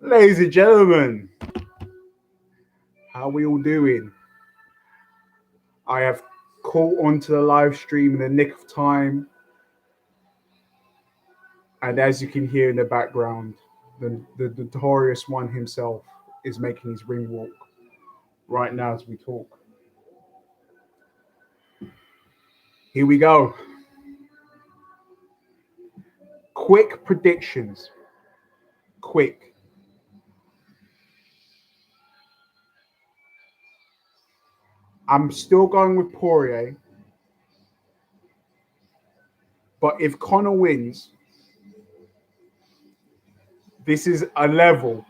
Ladies and gentlemen, how we all doing? I have caught onto the live stream in the nick of time, and as you can hear in the background, the notorious one himself is making his ring walk right now as we talk. Here we go. Quick predictions. Quick. I'm still going with Poirier. But if Conor wins, this is a level.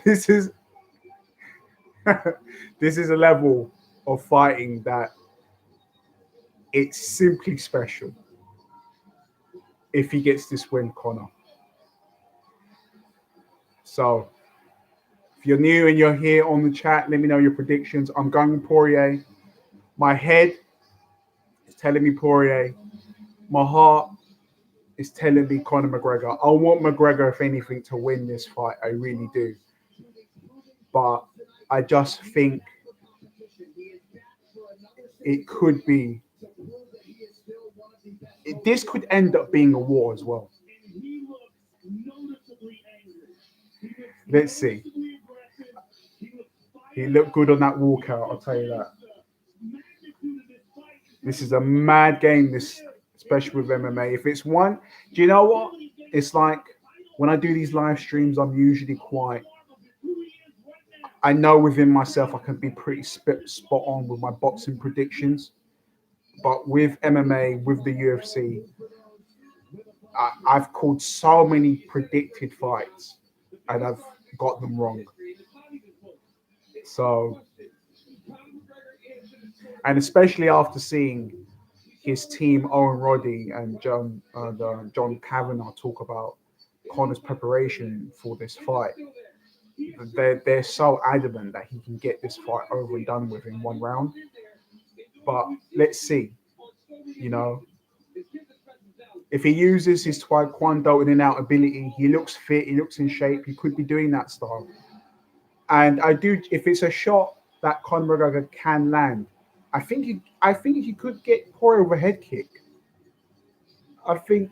this is this is a level of fighting that it's simply special if he gets this win, Conor. So if you're new and you're here on the chat, let me know your predictions. I'm going with Poirier. My head is telling me Poirier. My heart is telling me Conor McGregor. I want McGregor, if anything, to win this fight. I really do. But I just think it could be. This could end up being a war as well. Let's see. He looked good on that walkout, I'll tell you that. This is a mad game, this, especially with MMA. If it's one, do you know what? It's like when I do these live streams, I'm usually quite, I know within myself I can be pretty spot on with my boxing predictions. But with MMA, with the UFC, I've called so many predicted fights and I've got them wrong. So, and especially after seeing his team, Owen Roddy and John Kavanagh, talk about Conor's preparation for this fight, they're so adamant that he can get this fight over and done with in one round. But let's see, you know, if he uses his taekwondo in and out ability, he looks fit, he looks in shape, he could be doing that style. And I do, if it's a shot that Conor McGregor can land, I think he could get Poirier with a head kick. I think,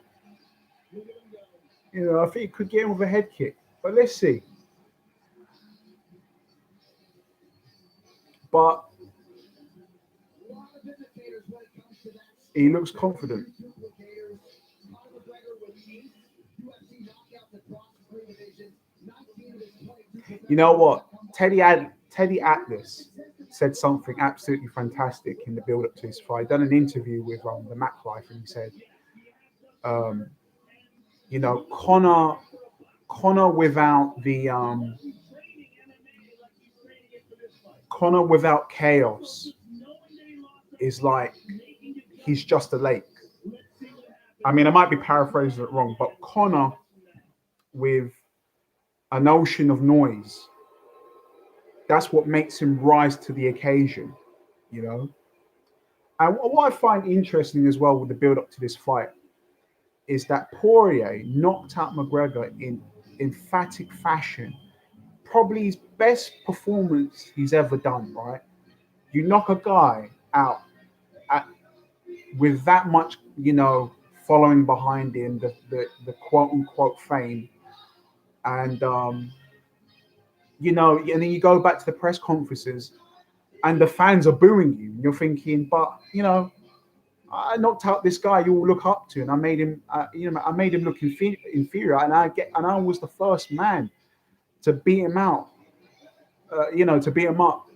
I think he could get him with a head kick. But let's see. But he looks confident. You know what? Teddy Atlas said something absolutely fantastic in the build-up to this fight. Done an interview with the Mac Life, and he said, Conor without the Conor without chaos is like he's just a lake. I mean, I might be paraphrasing it wrong, but Conor with an ocean of noise, that's what makes him rise to the occasion, you know? And what I find interesting as well with the build-up to this fight is that Poirier knocked out McGregor in emphatic fashion. Probably his best performance he's ever done, right? You knock a guy out with that much, following behind him, the quote-unquote fame. And, and then you go back to the press conferences and the fans are booing you. You're thinking, but, I knocked out this guy you all look up to, and I made him, I made him look inferior, and I was the first man to beat him out, to beat him up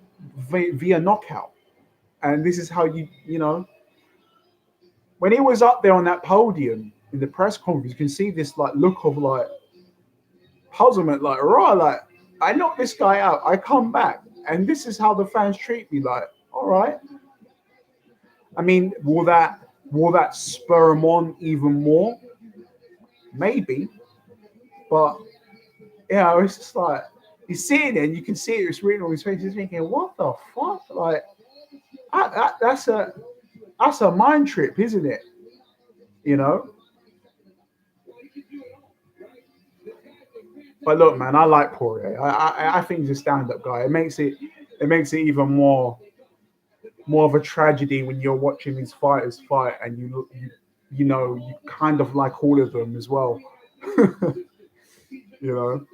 via knockout. And this is how when he was up there on that podium in the press conference, you can see this like look of like puzzlement, like I knocked this guy out, I come back, and this is how the fans treat me. Like, all right. I mean, will that spur him on even more? Maybe, but Yeah, it's just like he's sitting there and you can see it, it's written on his face. He's thinking, what the fuck? Like that's a mind trip, isn't it? You know. But look, man, I like Poirier. I think he's a stand-up guy. It makes it even more of a tragedy when you're watching these fighters fight and you know you kind of like all of them as well. You know.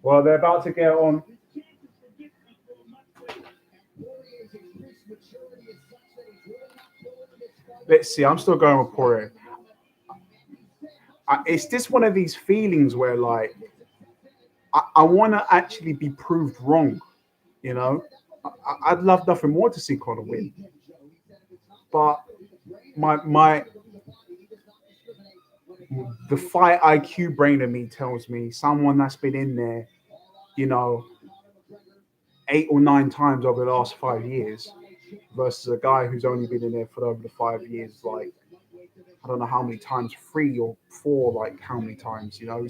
Well, they're about to get on. Let's see. I'm still going with Poirier. It's just one of these feelings where, like, I want to actually be proved wrong. You know, I'd love nothing more to see Conor win, but my the fight IQ brain in me tells me someone that's been in there, you know, 8 or 9 times over the last 5 years versus a guy who's only been in there for over the 5 years, like I don't know how many times, 3 or 4, like how many times, you know.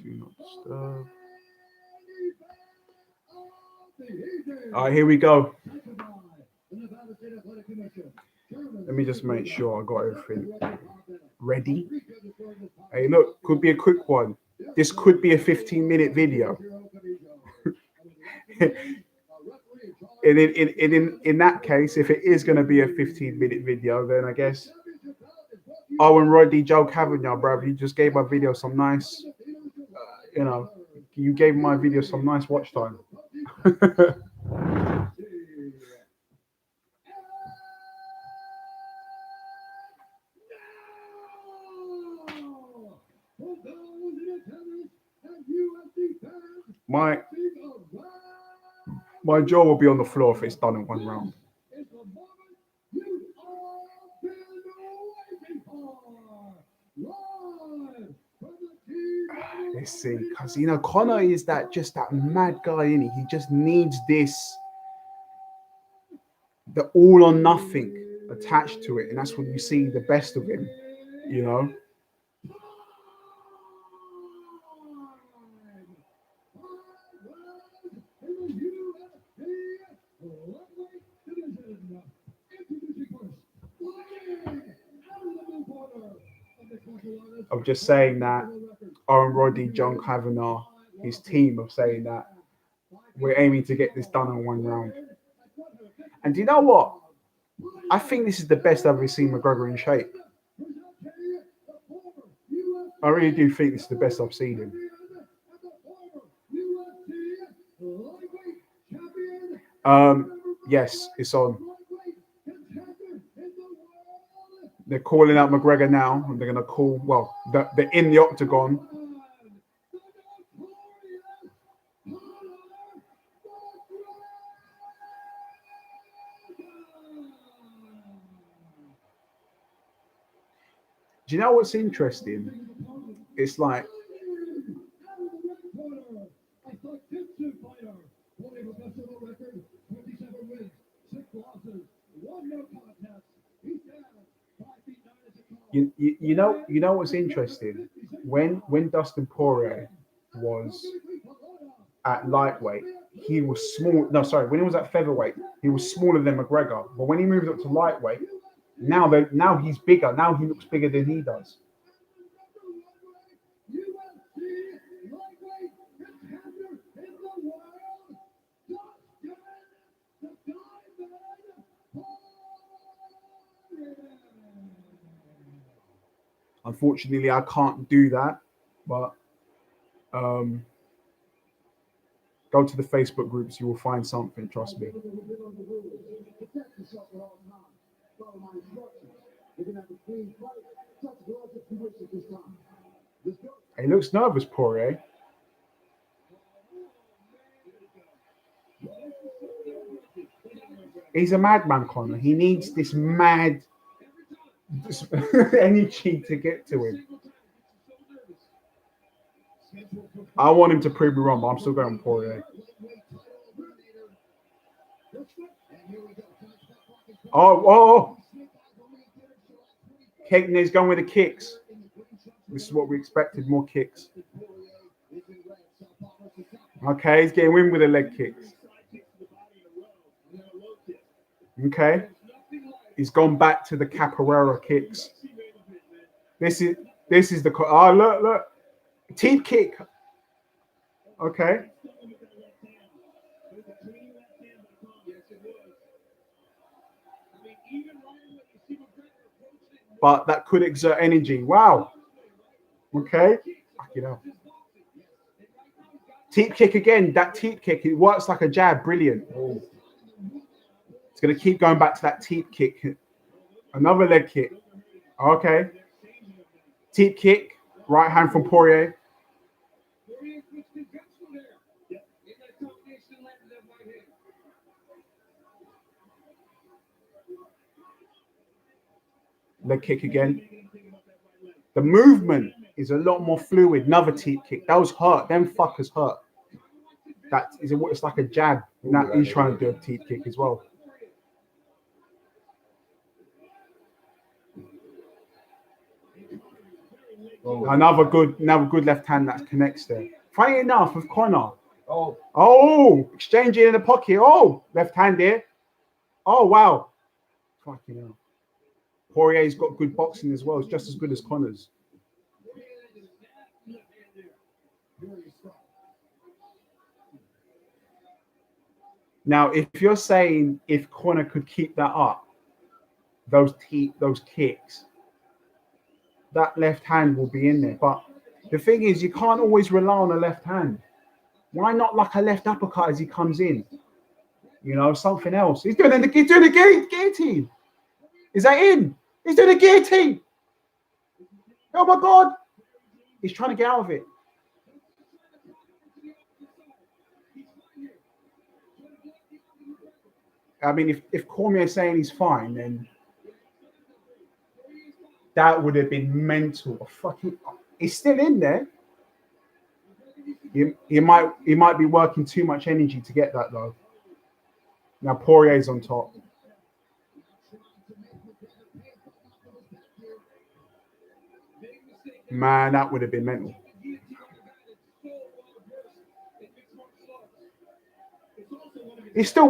Do not disturb. All right, here we go. Let me just make sure I got everything ready. Hey, look, could be a quick one. This could be a 15-minute video. And in that case, if it is going to be a 15-minute video, then I guess Owen Roddy, Joe Cavagna, bro, you just gave my video some nice, you know, you gave my video some nice watch time. my my jaw will be on the floor if it's done in one round. Let's see, because Connor is that mad guy, in he? He just needs the all or nothing attached to it, and that's when you see the best of him. You know, of just saying that Owen Roddy, John Kavanagh, his team of saying that we're aiming to get this done in one round. And do you know what? I think this is the best I've ever seen McGregor in shape. I really do think this is the best I've seen him. Yes, it's on. They're calling out McGregor now, and they're going to call. Well, they're in the octagon. Do you know what's interesting? It's like You know what's interesting? When Dustin Poirier was at lightweight, he was small. No, sorry, when he was at featherweight, he was smaller than McGregor. But when he moved up to lightweight, now he's bigger. Now he looks bigger than he does. Unfortunately, I can't do that, but go to the Facebook groups. You will find something. Trust me. He looks nervous, Poirier. He's a madman, Conor. He needs this mad energy to get to him. I want him to prove me wrong, but I'm still going Poirier. Oh. Caitlin's going with the kicks. This is what we expected, more kicks. Okay, he's getting in with the leg kicks. Okay. He's gone back to the capoeira kicks. This is the look. Teeth kick. Okay. But that could exert energy. Wow. Okay. You know. Teep kick again. That teep kick, it works like a jab. Brilliant. Oh. It's going to keep going back to that teep kick. Another leg kick. Okay. Teep kick. Right hand from Poirier. Leg kick again. The movement is a lot more fluid. Another teep kick. That was hurt. Them fuckers hurt. That is it's like a jab. Now he's trying to do a teep kick as well. Another good left hand that connects there. Funny enough, with Conor. Oh, exchanging in the pocket. Oh, left hand there. Oh, wow. Fucking hell. Poirier's got good boxing as well. It's just as good as Conor's. Now, if you're saying if Conor could keep that up, those kicks, that left hand will be in there. But the thing is, you can't always rely on a left hand. Why not like a left uppercut as he comes in? You know, something else. He's doing the guillotine. Is that in? He's doing the guillotine. Oh my God. He's trying to get out of it. I mean, if Cormier is saying he's fine, then that would have been mental. Fucking, he's still in there. He might be working too much energy to get that though. Now Poirier's on top. Man, that would have been mental. He's still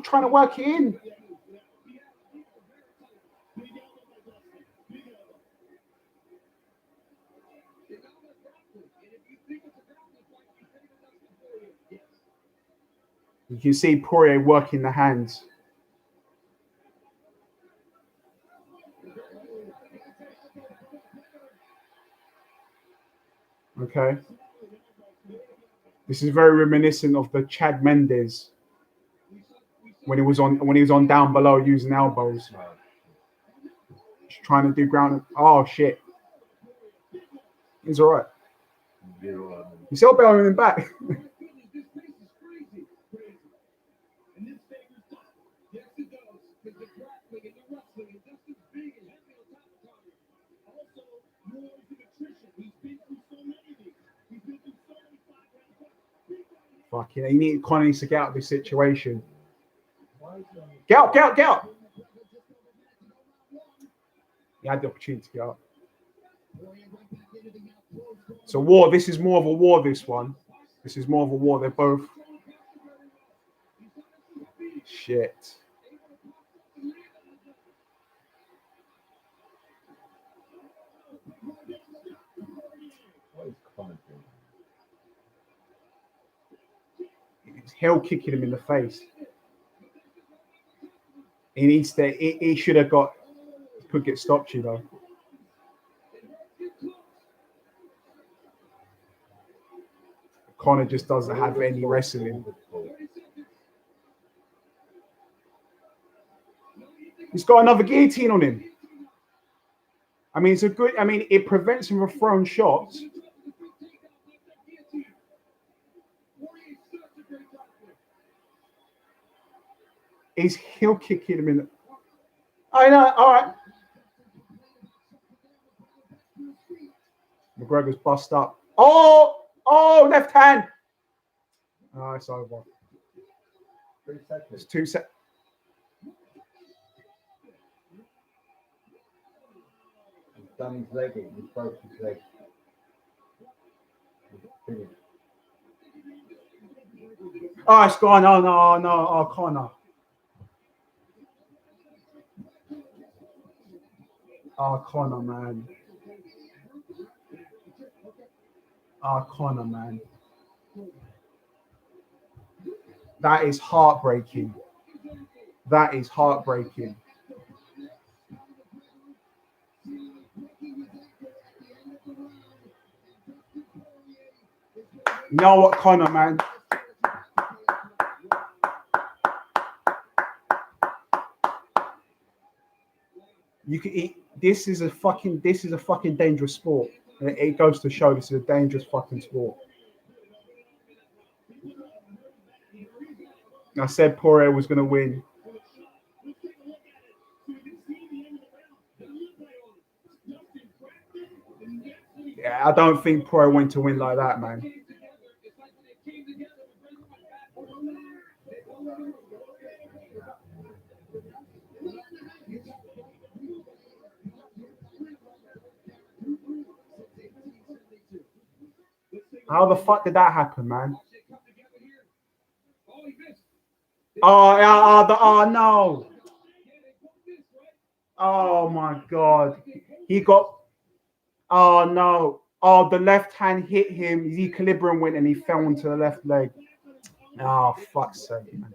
trying to work it in. You can see Poirier working the hands. Okay. This is very reminiscent of the Chad Mendes when he was on down below using elbows. Just trying to do ground. Oh shit. He's all right. He's still bailing him back. Fucking, Conor needs to get out of this situation. Get out. He had the opportunity to get out. It's a war. This is more of a war, this one. This is more of a war. They're both... Shit. He's hell kicking him in the face. He needs to... He should have got... Could get stopped, you know. Conor just doesn't have any wrestling. He's got another guillotine on him. I mean, it's a good... I mean, it prevents him from throwing shots. He's heel kicking him in the... I know, all right. McGregor's bust up. Oh, left hand. Oh, it's over. 3 seconds. It's 2 seconds. He's done his leg in. He's broke his leg. He's finished. Oh, it's gone. Oh, no. Oh, Conor. Oh, Conor, man. Oh, Conor, man. That is heartbreaking. That is heartbreaking. You know what, Conor, man? You can eat. This is a fucking dangerous sport. It goes to show this is a dangerous fucking sport. I said Poirier was going to win. Yeah, I don't think Poirier went to win like that, man. How the fuck did that happen, man? Oh no. Oh my God. He got... Oh no. Oh, the left hand hit him. His equilibrium went and he fell onto the left leg. Oh, fuck's sake, man.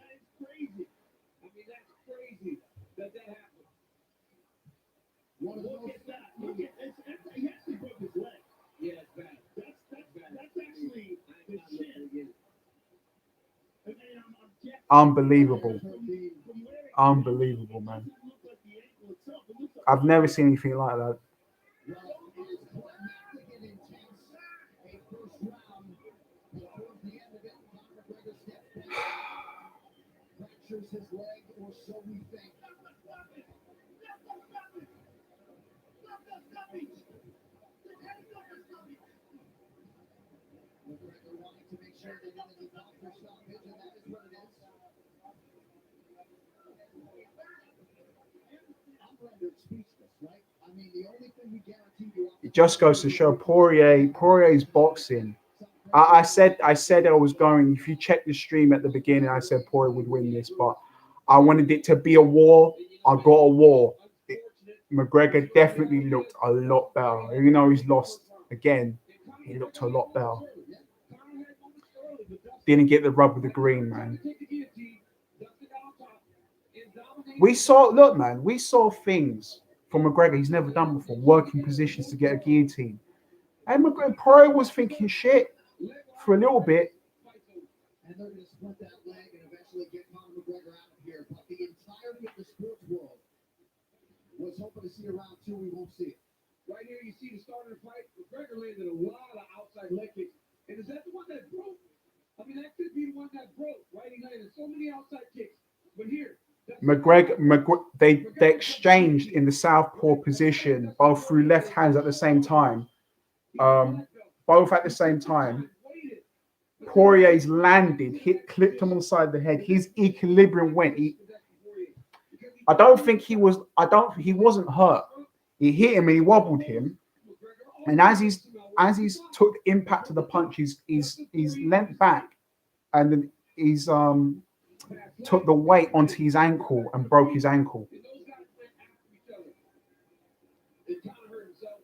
Unbelievable. Unbelievable, man. I've never seen anything like that. It just goes to show Poirier's boxing. I said I was going. If you check the stream at the beginning, I said Poirier would win this, but I wanted it to be a war. I got a war. McGregor definitely looked a lot better. Even though he's lost again, he looked a lot better. Didn't get the rub of the green, man. We saw things from McGregor he's never done before, working positions to get a guillotine. And McGregor, Poirier was thinking shit for a little bit. And they're going to split that leg and eventually get Conor McGregor out of here. But the entirety of the sports world was hoping to see a round 2. We won't see it. Right here, you see the start of the fight. McGregor landed a lot of outside leg kicks. And is that the one that broke? I mean, that could be the one that broke, right? He landed so many outside kicks. But here, McGregor, they exchanged in the southpaw position, both through left hands at the same time. Both at the same time. Poirier's landed, clipped him on the side of the head. His equilibrium went. He wasn't hurt. He hit him and he wobbled him. And as he's took impact of the punch, he's leant back, and then he's took the weight onto his ankle and broke his ankle. And those guys went after each other. And Conor hurt himself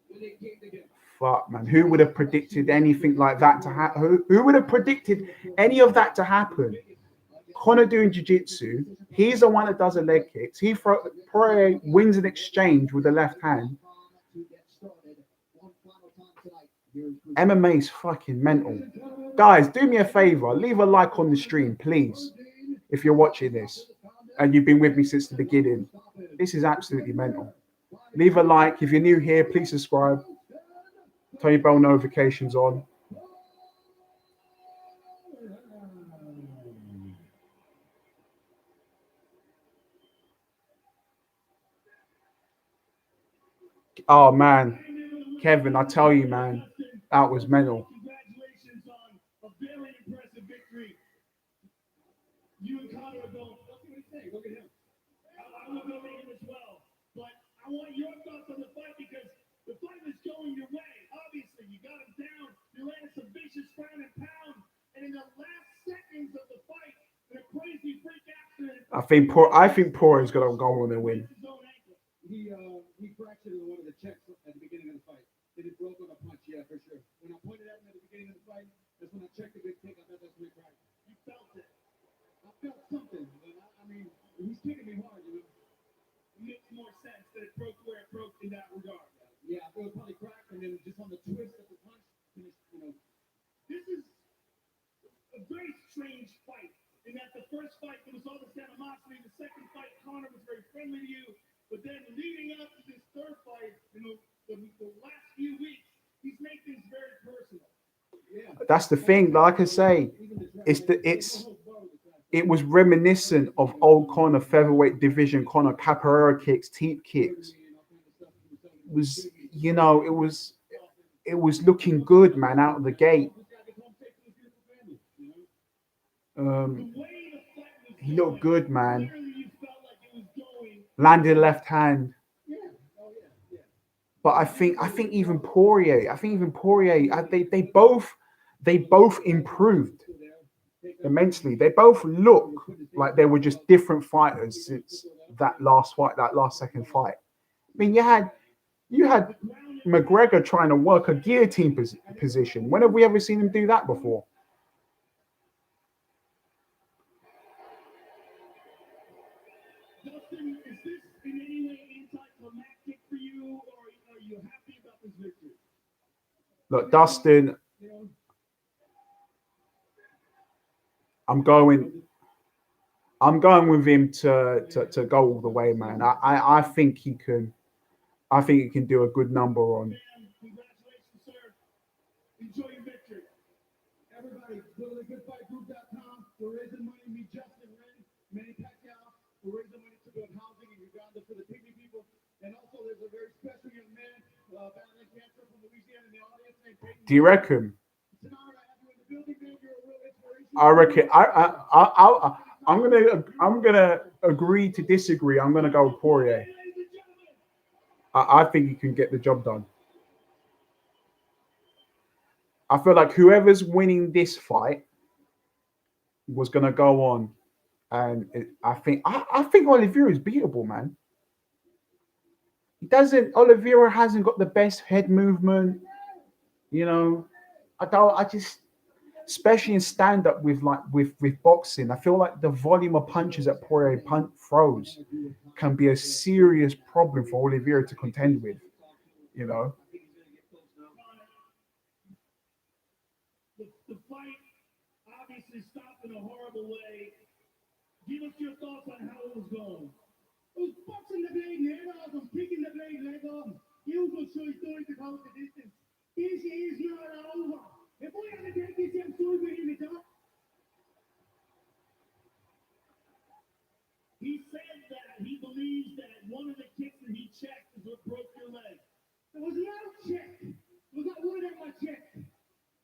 when they came together. Fuck, man, who would have predicted anything like that to happen? Who would have predicted any of that to happen? Conor doing jiu-jitsu, he's the one that does the leg kicks. Poirier wins an exchange with the left hand. MMA is fucking mental. Guys, do me a favor, leave a like on the stream, please, if you're watching this and you've been with me since the beginning. This is absolutely mental. Leave a like. If you're new here, please subscribe. Turn your bell notifications on. Oh man, Kevin, I tell you, man, that was mental. Congratulations on a very impressive victory. You and Conor are going. What can we say? Look at him. I will go to him as well. But I want your thoughts on the fight because the fight was going your way. Obviously, you got him down. You landed some vicious ground and pound. And in the last seconds of the fight, in a crazy freak accident, I think Poirier is gonna go on and win. He fractured one of the checks at the beginning of the fight. It had broke on a punch, yeah, for sure. When I pointed at him at the beginning of the fight, that's when I checked the big kick. I thought that's when he cracked. You felt it. I felt something. But I mean, he's kicking me hard, you know. It makes more sense that it broke where it broke in that regard. Yeah, it was probably cracked, and then just on the twist of the punch, finished, you know. This is a very strange fight. In that the first fight, there was all this animosity. The second fight, Conor was very friendly to you. But then leading up to this third fight, you know, the last few weeks, he's made things very personal. Yeah. That's the thing. Like I say, it was reminiscent of old Conor featherweight division Conor capoeira kicks, teep kicks. It was looking good, man, out of the gate. He looked good, man. Landed left hand. But I think even Poirier, they both improved immensely. They both look like they were just different fighters since that last second fight. I mean, you had McGregor trying to work a guillotine position. When have we ever seen him do that before? Dustin, is this in any way anticlimactic for you, or are you happy about this victory? Look, Dustin, I'm going with him to go all the way, man. I think he can. I think he can do a good number on. Congratulations, sir. Enjoy your victory. Everybody, go to thegoodfightgroup.com. We're raising money to meet Justin Ren, Manny Pacquiao. We're raising money to build housing in Uganda for the Pygmy people. And also, there's a very special young man battling cancer from Louisiana in the audience named Peyton. Do you reckon? It's an honor to have you in the building, man. You're a real inspiration. I reckon. I'm gonna agree to disagree. I'm gonna go with Poirier. I think he can get the job done. I feel like whoever's winning this fight was gonna go on, and I think Oliveira is beatable, man. Oliveira hasn't got the best head movement, you know. Especially in stand up with boxing, I feel like the volume of punches that Poirier throws can be a serious problem for Oliveira to contend with, you know. The fight obviously stopped in a horrible way. Give us your thoughts on how it was going. It was boxing the blade head off and picking the blade leg off. You will show story to cover the distance. This is not over. If we have to take this young story with him, he said that he believes that one of the kicks that he checked is what broke your leg. There was no check. There was not one of my check.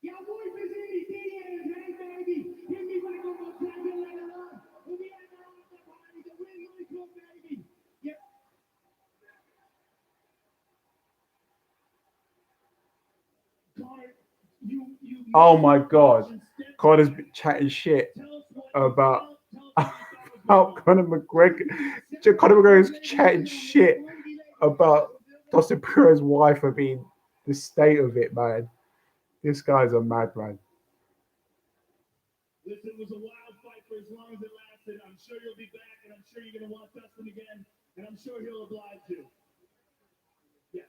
Y'all boys listen to these DJs, man, baby. Give me back on my champion later on. We'll be at the party to win my club, baby. Yep. Oh my God, Connor's been chatting shit about about Conor McGregor. Conor McGregor's chatting shit about Dustin Poirier's wife for being the state of it, man. This guy's a madman. Listen, it was a wild fight for as long as it lasted. I'm sure you'll be back, and I'm sure you're going to want Dustin again, and I'm sure he'll oblige you. Yeah.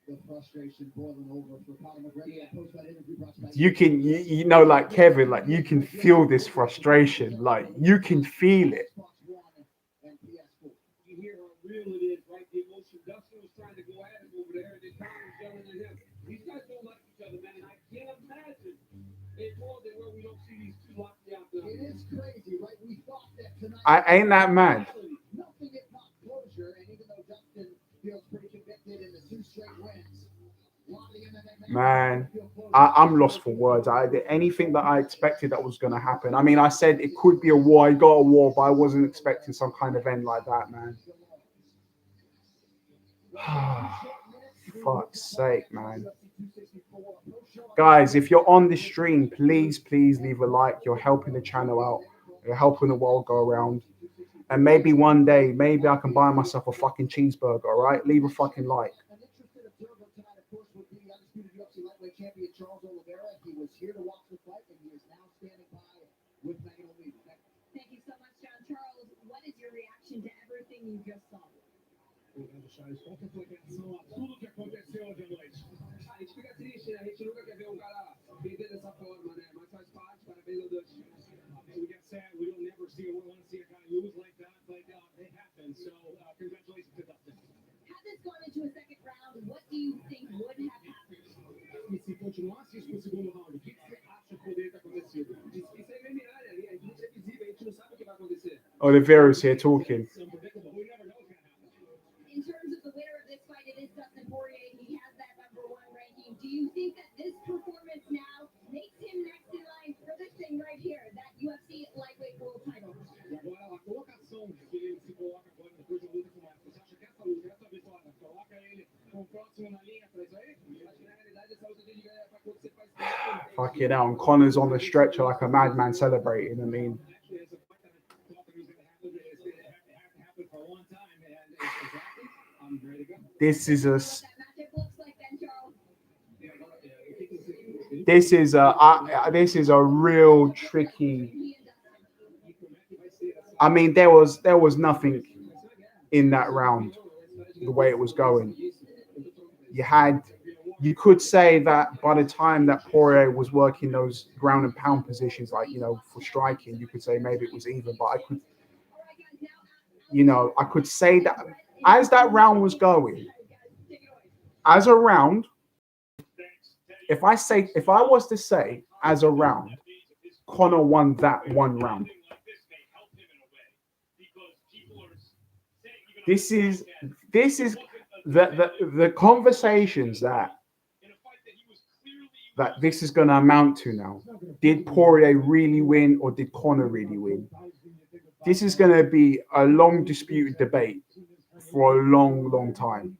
The frustration boiling over for Conor McGregor. Post that interview brought to You can, you know, like Kevin, like you can feel this frustration. Like you can feel it. You hear how real it is, right? The emotion. Dustin was trying to go at him over there, and then Conor was yelling at him. These guys don't like each other, man, and I can't imagine a world in where we don't see these two locked down. It is crazy, right? We thought that tonight. I ain't that mad. Nothing if not closure, and even though Dustin feels pretty convicted in the 2 straight wins. Man, I'm lost for words. Anything that I expected that was going to happen. I mean, I said it could be a war. I got a war, but I wasn't expecting some kind of end like that, man. Fuck's sake, man. Guys, if you're on the stream, please leave a like. You're helping the channel out. You're helping the world go around. And maybe one day, maybe I can buy myself a fucking cheeseburger, all right? Leave a fucking like. Champion Charles Oliveira. He was here to watch the fight, and he is now standing by with Megan Oliveira. Thank you so much, John. Charles, what is your reaction to everything you just saw? Qual que foi a reação a tudo que aconteceu hoje à noite? A gente fica triste, né? A gente nunca quer ver cara perder dessa forma, né? Mas faz parte, parabéns ao Dustin. We get sad, we don't never want to see a guy lose like that, but it happens. So congratulations to Dustin. Had this gone into a second round, what do you think would have happened? E se continuasse isso no segundo round, o que você acha que poderia ter acontecido? Isso é MMA, né? A gente é visível, a gente não sabe o que vai acontecer. Oliveira's here talking. In terms of the winner of this fight, it is Dustin Poirier. He has that #1 ranking. Do you think that this performance now makes him next in line for this thing right here, that UFC lightweight world title? E agora, a colocação que ele se coloca agora depois da luta com o Marcos, você acha que essa luta, essa vitória, coloca ele com o próximo na linha para isso aí? Acho que na realidade essa luta dele é para acontecer faz tempo. Fucking hell, and Connor's on the stretcher like a madman celebrating. I mean, this is a real tricky. I mean, there was nothing in that round the way it was going. You could say that by the time that Poirier was working those ground and pound positions, like, you know, for striking, you could say maybe it was even, but I could say that as that round was going, as a round, if I was to say as a round, Conor won that one round. This is the conversations that this is going to amount to now. Did Poirier really win, or did Conor really win? This is going to be a long disputed debate for a long time.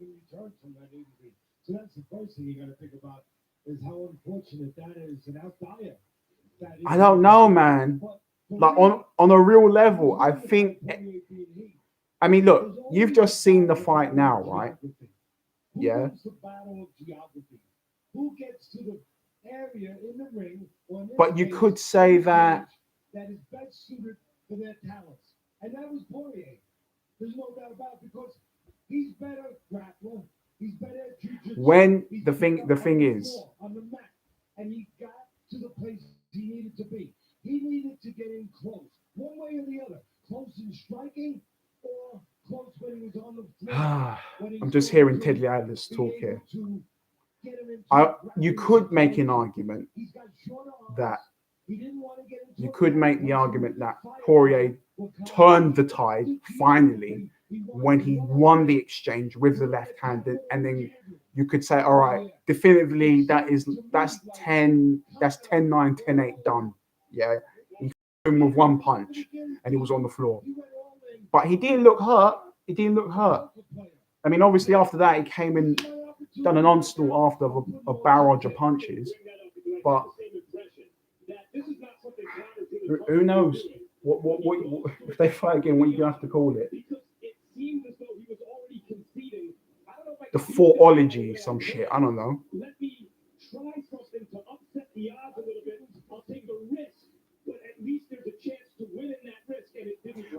So that's the first thing you got to think about, is how unfortunate that is, and how dire that is. I don't know, man. Like on a real level, I think. I mean, look, you've just seen the fight now, right? Yeah. Who gets to the area in the ring? But you could say that is best suited for their talents, and that was Poirier. There's no doubt about it, because he's better grappler. He's better at jiu-jitsu. When the thing is, on the mat, and he got to the place he needed to be. He needed to get in close, one way or the other, close in striking or close when he was on the floor. I'm just hearing Teddy Atlas talk here. You could make an argument that Poirier turned the tide finally when he won the exchange with the left hand, and then you could say, all right, definitively that's 10-9, 10-8 done. Yeah, he hit him with one punch and he was on the floor, but he didn't look hurt. I mean, obviously after that he came in done an onslaught after a barrage of punches. But who knows what if they fight again? What you have to call it? The fourology, some shit. I don't know.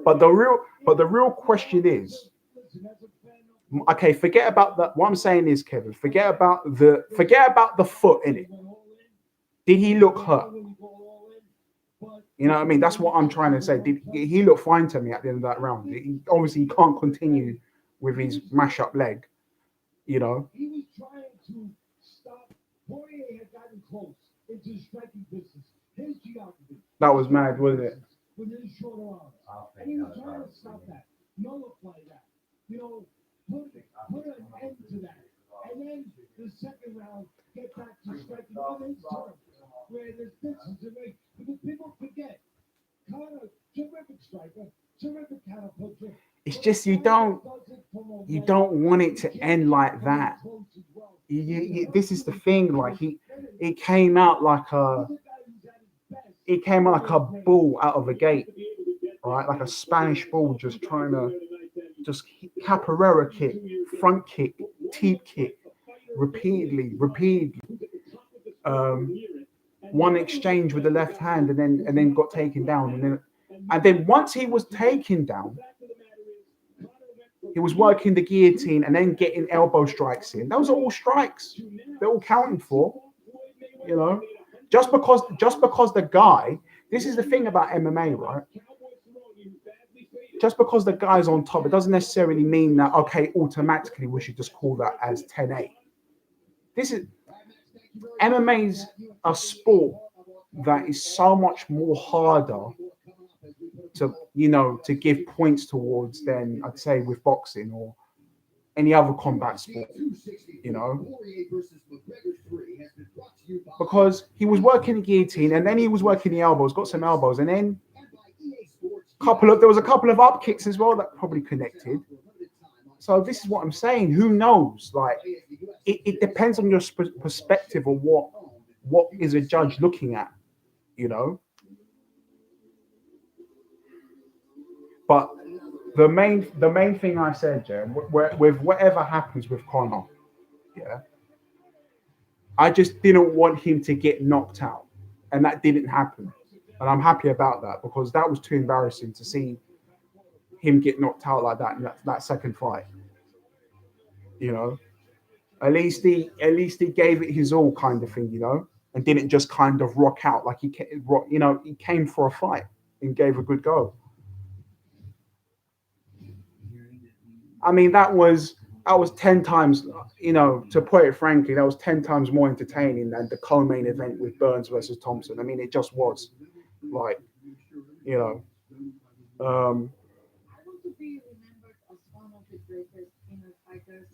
But the real question is, okay, forget about that. What I'm saying is, Kevin, forget about the foot in it. Did he look hurt? You know what I mean? That's what I'm trying to say. He looked fine to me at the end of that round. Obviously, he can't continue with his mash-up leg. You know. He was trying to stop. Poirier had gotten close into striking distance. His geography. That was mad, wasn't it? With his shorter arms. And he was trying to stop that. Nullify that. You know, put an end to that. And then the second round, get back to striking on his terms. Where there's distance to make. Because people forget. Conor, terrific striker, terrific counterpuncher. It's just you don't want it to end like that. This is the thing. Like it came out like a bull out of a gate, right? Like a Spanish bull, just trying to capoeira kick, front kick, teep kick, repeatedly. One exchange with the left hand, and then got taken down, and then once he was taken down, he was working the guillotine and then getting elbow strikes in. Those are all strikes. They're all counted for. You know, just because the guy. This is the thing about MMA, right? Just because the guy's on top, it doesn't necessarily mean that automatically we should just call that as 10-8. MMA's a sport that is so much more harder to give points towards than I'd say with boxing or any other combat sport, because he was working the guillotine and then he was working the elbows, got some elbows, and then there was a couple of up kicks as well that probably connected. So this is what I'm saying. Who knows? Like it depends on your perspective of what is a judge looking at, But the main thing I said, Jen, with whatever happens with Conor, I just didn't want him to get knocked out, and that didn't happen, and I'm happy about that because that was too embarrassing to see him get knocked out like that in that second fight. At least he gave it his all, kind of thing, and didn't just kind of rock out like he came for a fight and gave a good go. I mean, that was 10 times, to put it frankly, that was 10 times more entertaining than the co-main event with Burns versus Thompson. I mean, it just was like, I want to be remembered as one of the greatest fighters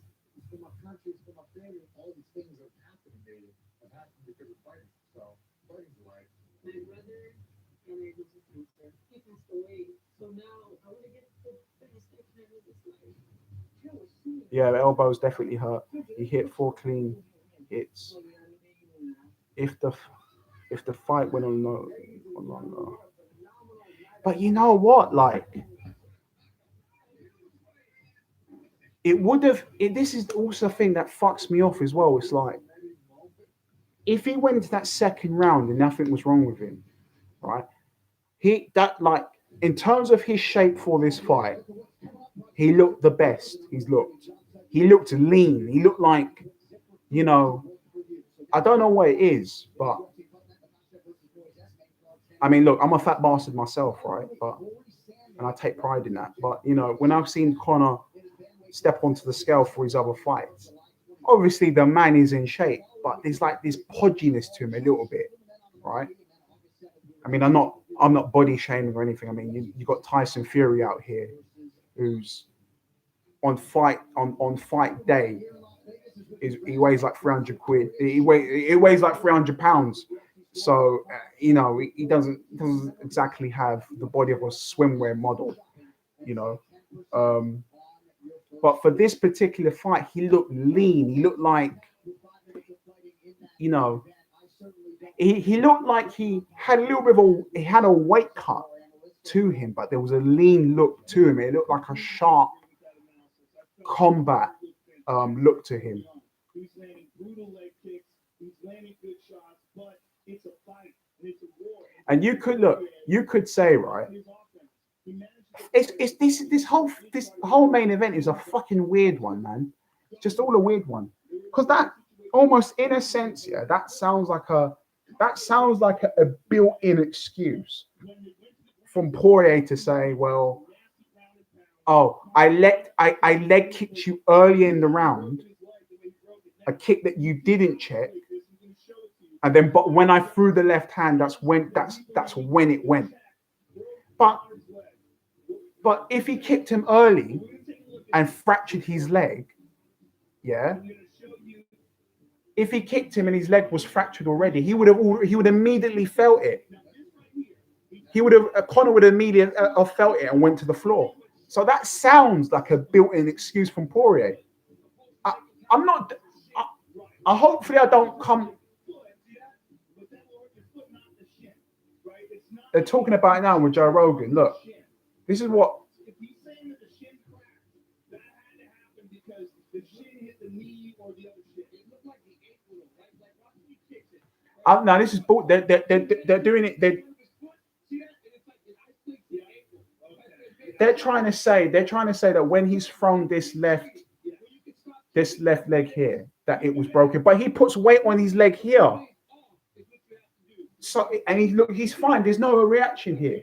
from a country, from a family. All these things that happened, David, have happened because of fighting. So, fighting's life. My brother and I was a cancer. He passed away. So now I want to get the best I can with this life. yeah, the elbows definitely hurt. He hit 4 clean hits. If the fight went on longer, but you know what? Like, it would have. This is also a thing that fucks me off as well. It's like, if he went to that second round and nothing was wrong with him, right? In terms of his shape for this fight, he looked the best he's looked. He looked lean. He looked like, I don't know what it is, but I mean, look, I'm a fat bastard myself, right? And I take pride in that. But, when I've seen Conor step onto the scale for his other fights, obviously the man is in shape, but there's like this podginess to him a little bit, right? I mean, I'm not body shaming or anything. I mean, you got Tyson Fury out here who's on fight day, he weighs like 300 quid. He weighs like 300 pounds. So, he doesn't exactly have the body of a swimwear model, But for this particular fight, he looked lean. He looked like, you know, he looked like he had a little bit of he had a weight cut to him, but there was a lean look to him. It looked like a sharp combat look to him. He's landing brutal leg kicks. He's landing good shots, but it's a fight and it's a war. And you could say, right, this whole main event is a fucking weird one, man. Just all a weird one. Because that almost in a sense, yeah, that sounds like a built-in excuse from Poirier to say, well, oh, I leg kicked you early in the round, a kick that you didn't check, and then but when I threw the left hand, that's when it went. But if he kicked him early and fractured his leg, yeah. If he kicked him and his leg was fractured already, he would immediately felt it. Conor would immediately have felt it and went to the floor. So that sounds like a built-in excuse from Poirier. I'm not. Hopefully I don't come. They're talking about it now with Joe Rogan. Look, this is what. If he's saying that the shin cracked, that had to happen because the shin hit the knee or the other shin. It looked like the ankle, right? Like watching he kicks it. Now this is they're doing it. They're trying to say that when he's thrown this left leg here, that it was broken. But he puts weight on his leg here. So and he's fine. There's no reaction here.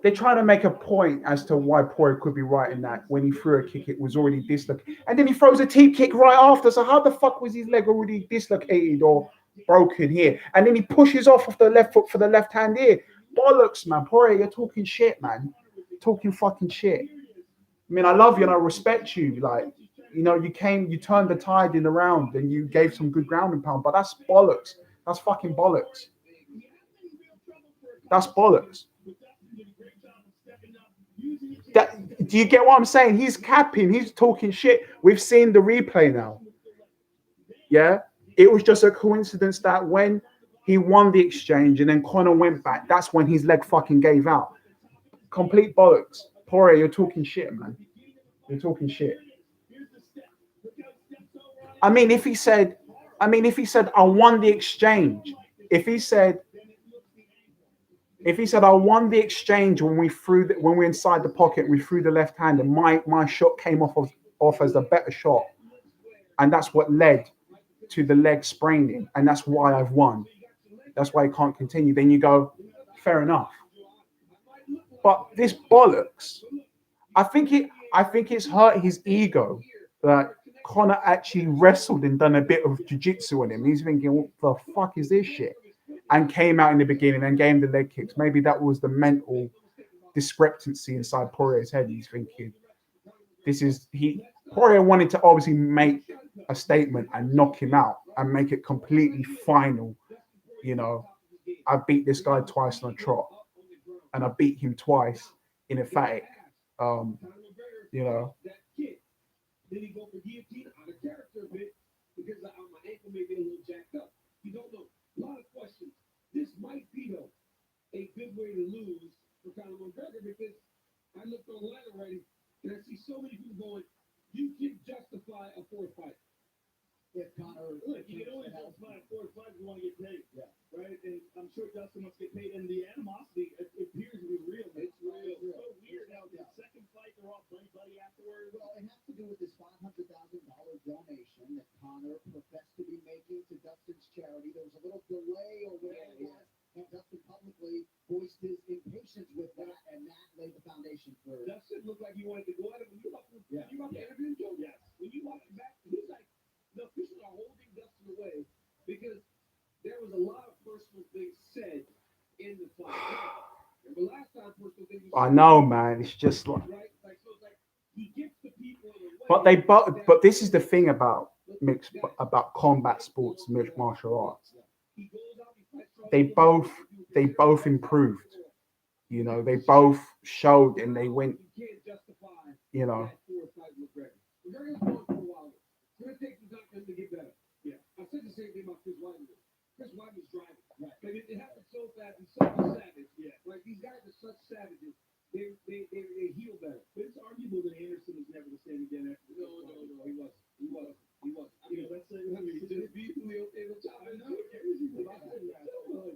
They're trying to make a point as to why Poirier could be right in that when he threw a kick, it was already dislocated. And then he throws a teep kick right after. So how the fuck was his leg already dislocated or broken here? And then he pushes off the left foot for the left hand here. Bollocks, man. Poirier, you're talking shit, man. Talking fucking shit. I mean, I love you and I respect you. Like, you know, you turned the tide in the round and you gave some good ground and pound, but that's bollocks. That's fucking bollocks. That's bollocks. Do you get what I'm saying? He's capping. He's talking shit. We've seen the replay now. Yeah? It was just a coincidence that when he won the exchange and then Conor went back, that's when his leg fucking gave out. Complete bollocks. Poirier, you're talking shit, man. You're talking shit. I mean, if he said, I won the exchange. If he said, I won the exchange when we're inside the pocket, we threw the left hand, and my shot came off as a better shot, and that's what led to the leg spraining, and that's why I've won. That's why I can't continue. Then you go, fair enough. But this bollocks, I think it's hurt his ego that Conor actually wrestled and done a bit of jiu-jitsu on him. He's thinking, what the fuck is this shit? And came out in the beginning and gave him the leg kicks. Maybe that was the mental discrepancy inside Poirier's head. He's thinking, Poirier wanted to obviously make a statement and knock him out and make it completely final. You know, I beat this guy twice on a trot and I beat him twice in emphatic. You know. Then he go for guillotine out of character a bit because my ankle may be a little jacked up. You don't know. A lot of questions. This might be though a good way to lose for Conor McGregor because I looked online already and I see so many people going, you can justify a fourth fight. If Conor, look, you can only justify a fourth fight if you want to get paid. Yeah. Right? And I'm sure Dustin wants to get paid. And the animosity appears to be real. It's real. It's so weird how the second fight they're all buddy afterwards. Well, it has to do with this $500,000 donation that Conor professed to be making to Dustin's charity. There was a little delay or whatever it was, and Dustin publicly voiced his impatience with that, and that laid the foundation for it. Dustin looked like he wanted to go at it when you watched the interview. Yes. When you watch it back, he's like, the officials are holding Dustin away because there was a lot of personal things said in the fight. And the last time personal things I know, man. It's just like, right? Like so it's like he gets the people in the way. but this is the thing about combat sports, mixed martial arts. They both improved. You know, they both showed and they went, You can't justify you know, that for a fight with McGregor. McGregor's gone for a while. It's going to take some time for him to get better. Yeah. I said the same thing about Chris Weidman. Chris Weidman's driving. Right. But it happened so fast. He's such a savage. Yeah. Like, these guys are such savages. They heal better. But it's arguable that Anderson was never the same again after. No. He wasn't. You know, that's I mean, just be who he'll chop. I know.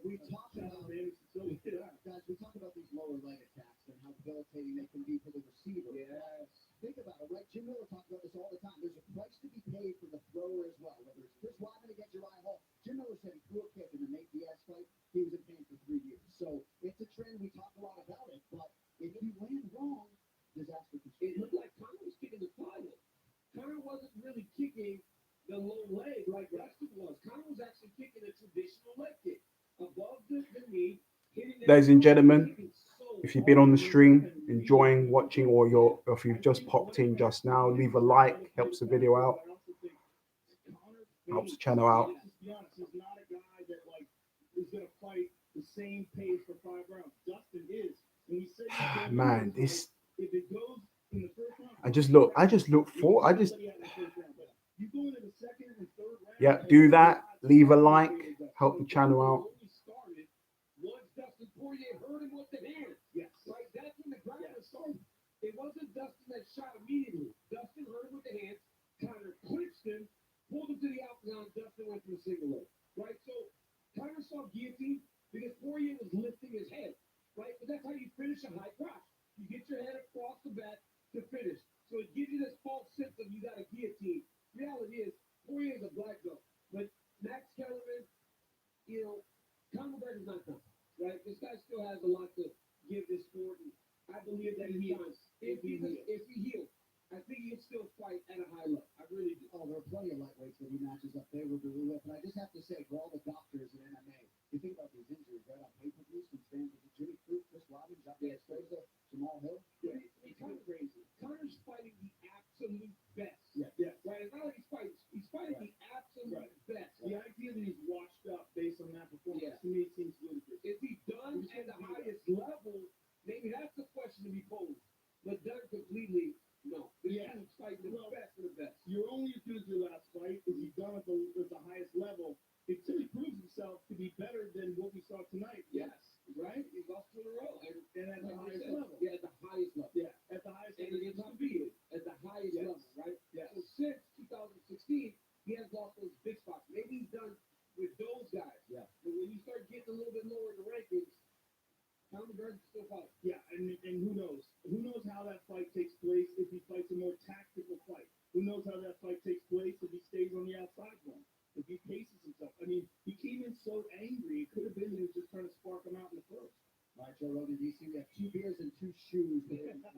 We talked about Anderson. So, guys. We talk about these lower leg attacks and how debilitating they can be for the receiver. yes. Think about it, right? Jim Miller talks about this all the time. There's a price to be paid for the thrower as well. Whether it's Chris Weidman against Uriah Hall, Jim Miller said he threw a kick in the Nate Diaz fight. He was in pain for 3 years. So it's a trend. We talk a lot about it, but if you land wrong, disaster can It looked like Conor was kicking the thigh. Conor wasn't really kicking the low leg like Dustin was. Conor was actually kicking a traditional leg kick above the knee. ladies and gentlemen, if you've been on the stream, enjoying watching, or if you've just popped in just now, leave a like, helps the video out, helps the channel out. Let's just be honest, he's not a guy that like is gonna fight the same pace for 5 rounds. Dustin is. When he said Man, this if it goes in the first round, I just look for you go into the second and third round. yeah, do that, leave a like, help the channel out. Started was Dustin Poirier hurt him with the hand. Yes. Right? That's when the ground started. It wasn't Dustin that shot immediately. Dustin hurt him with the hands, Conor clinched him, pulled him to the octagon, Dustin went for the single leg. Right? So Conor saw guillotine because Poirier was lifting his head. Right? But that's how you finish a high crotch. You get your head across the back to finish. So it gives you this false sense of you got a guillotine. Reality is Poirier is a black belt. But Max Kellerman, you know, Conor McGregor's not done. Right? This guy still has a lot to give this sport. And I believe that he heals. If he heals, I think he'll still fight at a high level. I really do. Oh, there are plenty of lightweights that he matches up favorably with. And I just have to say, for all the doctors in MMA, you think about these injuries right on pay-per-views from stands with Jimmy Crute, Chris Weidman, Jamal Hill. Yeah. It's kind of crazy. Conor's fighting the absolute best. Yeah. Right? It's not like he's fighting the absolute best. The idea that he's washed up based on that performance to me seems ludicrous. Is he done at the highest level? Maybe that's the question to be posed. But done completely, no. This dude's fighting the best of the best. You're only as good as your last fight. Is he done at the highest level? Until he proves himself to be better than what we saw tonight. Yes. Right? He's lost 2 in a row. And at the highest level. Yeah, at the highest level. Yeah, at the highest level. It's undefeated. At the highest level, right? Yeah. So since 2016, he has lost those big spots. Maybe he's done with those guys. Yeah. But when you start getting a little bit lower in the rankings, Conor McGregor still fight. Yeah, and who knows? Who knows how that fight takes place if he fights a more tactical fight? Who knows how that fight takes place if he stays on the outside one? If he paces himself. I mean, he came in so angry. It could have been he was just trying to spark him out in the first. All right, Joe Rogan, DC, we have 2 beers and 2 shoes. Great job.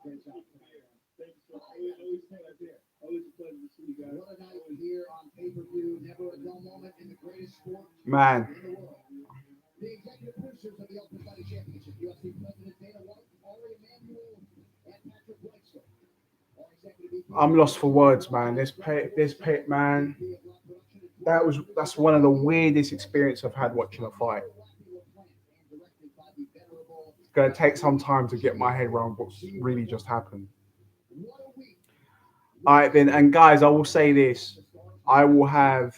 Thank you so much. Always right there. Always a pleasure to see you guys. What a night here on pay-per-view. Never a dull moment in the greatest sport Man, in the world. The executive producers of the Ultimate Fighting Championship, UFC President Dana White, Ari Emanuel, and Patrick Wexler. Our executive VP, I'm lost for words, man. This pit, man. That's one of the weirdest experiences I've had watching a fight. It's gonna take some time to get my head around what's really just happened. All right, then, and guys, I will say this: I will have,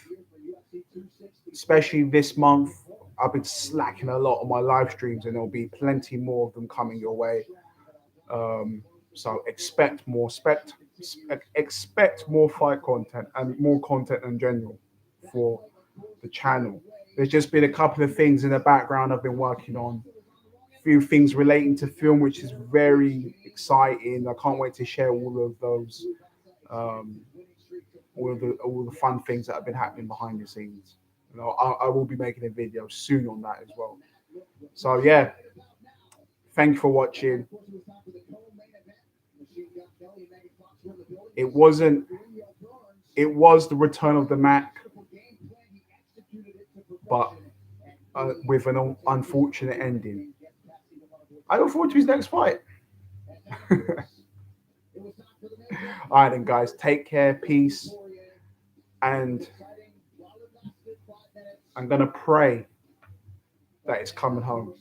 especially this month, I've been slacking a lot on my live streams, and there'll be plenty more of them coming your way. So expect more fight content and more content in general for the channel. There's just been a couple of things in the background I've been working on. A few things relating to film, which is very exciting. I can't wait to share all of those, all the fun things that have been happening behind the scenes. You know, I will be making a video soon on that as well. So yeah, thank you for watching. It was the return of the Mac, but with an unfortunate ending. I look forward to his next fight. All right, then, guys, take care, peace, and I'm gonna pray that it's coming home.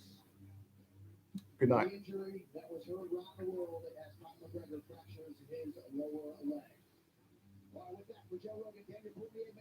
Good night. The injury that was heard around the world as Conor McGregor fractures his lower leg. Well, with that, for Joe Rogan, Daniel Poirier,